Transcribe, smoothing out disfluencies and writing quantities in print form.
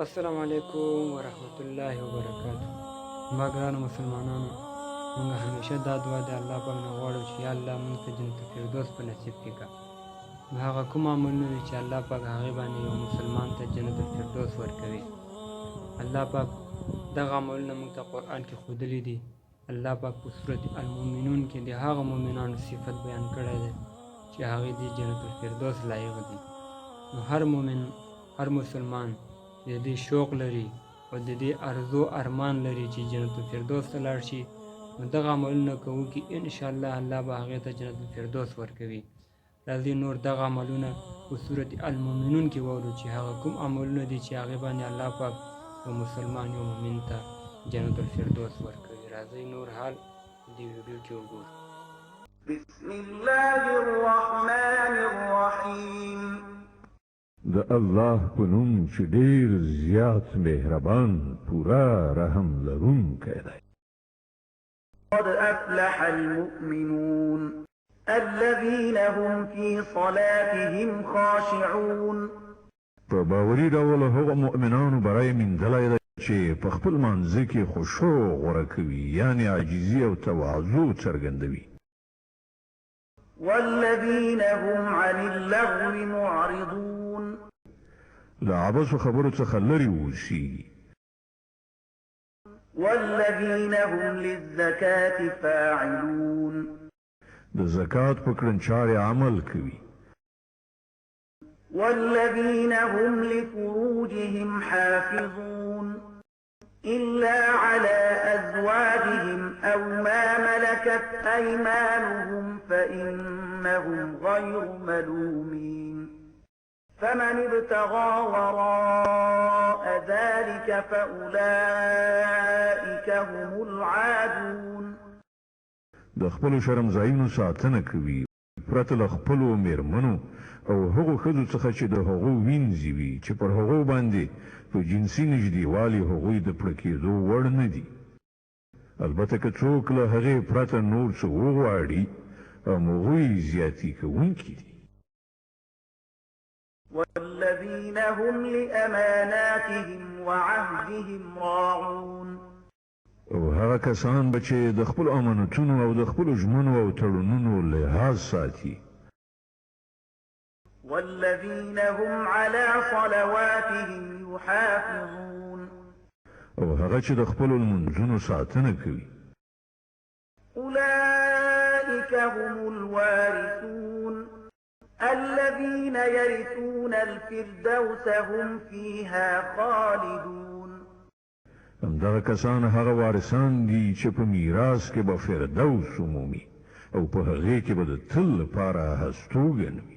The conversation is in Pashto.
السلام علیکم ورحمت الله وبرکاتہ. ما ګرانو مسلمانانو، موږ همیشه دا دعا د الله پاک نه غواړو چې یا الله موږ ته جنت الفردوس په نصیب کې کړه. نو هغه کوم عملونه دي چې الله پاک هغې باندې یو مسلمان ته جنت الفردوس ورکوي. الله پاک دغه عملونه موږ ته قرآن کې ښودلي دي. الله پاک په سورت المؤمنون کې د هغه مؤمنانو صفت بیان کړی دی چې هغې د جنت الفردوس لایق دي. نو هر مؤمن، هر مسلمان د دې شوق لري او د دې ارزو ارمان لري چې جنت الفردوس ته لاړ شي. نو دغه عملونه کوو چې انشاءالله الله به هغې ته جنت الفردوس ورکوي. راځئ نور دغه عملونه په صورت المؤمنون کې واورو چې هغه کوم عملونه دي چې هغې باندې الله پاک یو مسلمان، یو مؤمن ته جنت الفردوس ورکوي. راځئ نور حال دې ویډیو کې وګورو. بسم الله الرحمن الرحیم. د الله په نوم چې ډېر زیات مهربان، پوره رحم لرونکی دی. قد أفلح المؤمنون الذين هم في صلاتهم خاشعون. په باوري ډول هغه مؤمنانو برای موندلی دی چې په خپل مانځه کې خشوع غوره کوي، یعنې عاجزي او تواضع څرګندوي. والذين هم عن اللغو معرضون. له عبثو خبرو څخه لرې اوسي. والذين هم للزكاة فاعلون. د زکات په کړنچارې عمل کوي. والذين هم لفروجهم حافظون إلا على أزواجهم أو ما ملكت أيمانهم فإنهم غير ملومين. فمن ابتغى وراء ذلك فأولئك هم العادون. د خپلو شرمځایونو ساتنه کوي، پرته له خپلو میرمنو او هغو ښځو څخه چې د هغو وینځي وي چې پر هغو باندې په جنسي نږدېوالي هغوی د پړه کېدو وړ نه دي. البته که څوک له هغې پرته نور څه وغواړي، هغوی زیاتي کوونکي دي. والذين هم لأماناتهم وعهدهم راعون. او هغه کسان به چې د خپلو امانتونو او د خپلو ژمنو او تړونونو لحاظ ساتي. والذين هم على صلواتهم يحافظون. او هغه چې د خپلو لمونځونو ساتنه کوي. أولئك هم الوارثون الذين يرثون الفردوس هم فيها خالدون. همدغه کسان هغه وارثان دي چې په میراث کې به فردوس عمومي او په هغې کې به د تل لپاره هستوګن وي.